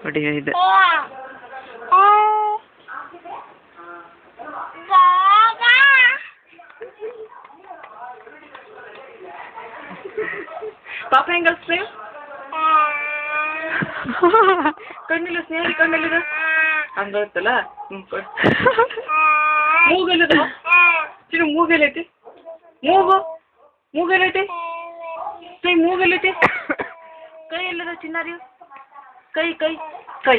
ಹೊಡಿ ಇದು ಪಾಪ ಹೆಂಗ ಸ್ನೇಹ ಕಣ್ಣಿಲ್ಲ ಸ್ನೇಹ ಕಣ್ಣಿಲ್ಲ ಹಂಗತ್ತಲ್ಲ ಮೂಗೆಲ್ಲದ ಚಿನ್ನ ಮೂಗೆಲ್ಲೈತಿ ಮೂಗೆಲ್ಲೈತಿ ಕೈ ಮೂಗೆಲ್ಲೈತಿ ಕೈ ಎಲ್ಲದ ಚಿನ್ನಾರಿ ಕೈ ಕೈ ಕೈ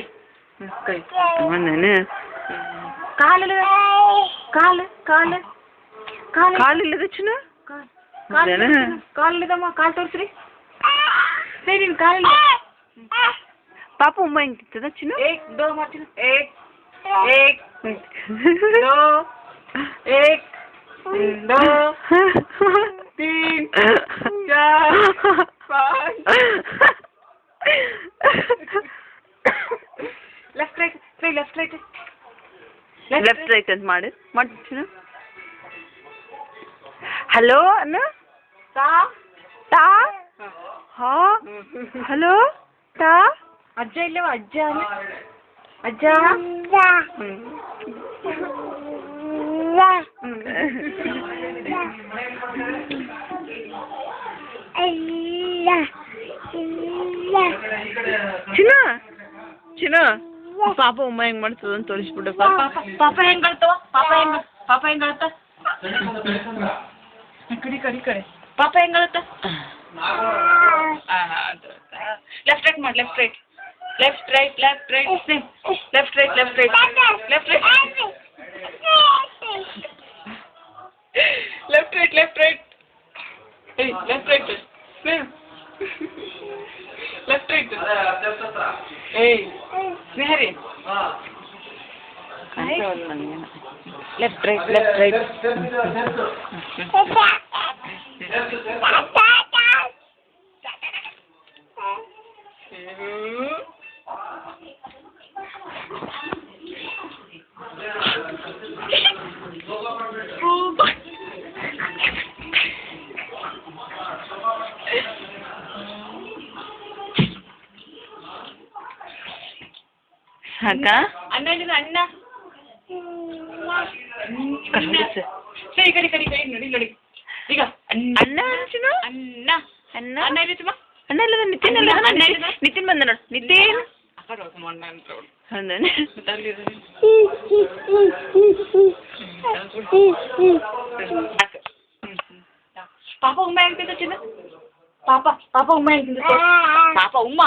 ಕೈ ಒಂದೇನೆ ಕಾಲೆಲ್ಲ ಕಾಲು ಕಾಲು ಕಾಲು ಕಾಲಿಲ್ಲದ ಚಿನ್ನ ಕಾಲಿಲ್ಲದಮ್ಮ ಕಾಲು ತೋರಿಸ್ರಿ ಸರಿ ನೀನು ಕಾಲಿಲ್ಲ ಪಾಪ ಉಮ್ಮ ಹೆಂಗಿರ್ತದ ಚಿನ್ನ एक दो मार्चिन एक एक दो एक दो तीन चार पाँच left right left right left right ಅಂತ ಮಾಡಿ ಚಿನ್ನ ಹಲೋ ಅನ್ನ ता ತಾ ಹಾ ಹಲೋ ತಾ ಅಜ್ಜ ಇಲ್ಲವ ಅಜ್ಜ ಅಜ್ಜ ಚಿನ್ನ ಚಿನ್ನ ಪಾಪ ಉಮ್ಮ ಹೆಂಗ್ ಮಾಡ್ತದ ಅಂತ ತೋರಿಸ್ಬಿಡು ಪಾಪ ಹೆಂಗ್ ಅಳ್ತಾವ ಪಾಪ ಹೆಂಗ್ ಅಳ್ತ ಕಡಿ ಕಡಿ ಕಡೆ ಪಾಪ ಹೆಂಗ್ ಅಳ್ತ लेफ्ट राइट मार left right left right same left right left right left right left right left right hey left right same left right hey स्नेहरी लेफ्ट राइट ಸಾಕಾ ಅಣ್ಣ ಇದು ಅಣ್ಣ ಸರಿ ಕಡಿ ಕಡಿ ಕಡಿ ನಡಿ ನಡಿ ಈಗ ಅಣ್ಣ ಚಿನ್ನ ಅಣ್ಣ ಅಣ್ಣ ಅಣ್ಣ ಇರುತ್ತಮ್ಮ ಅಣ್ಣ ಇಲ್ಲ ನಿತಿನ್ ಅಲ್ಲ ನಿತಿನ್ ಬಂದ ನೋಡು ನಿತಿನ್ ಹೌದೇನೆ ಪಾಪ ಉಮ್ಮ ಹೆಂಗ್ ತಿಂದ ಚಿನ್ನ ಪಾಪ ಉಮ್ಮ ಹೆಂಗ್ ತಿಂದ ಪಾಪ ಉಮ್ಮ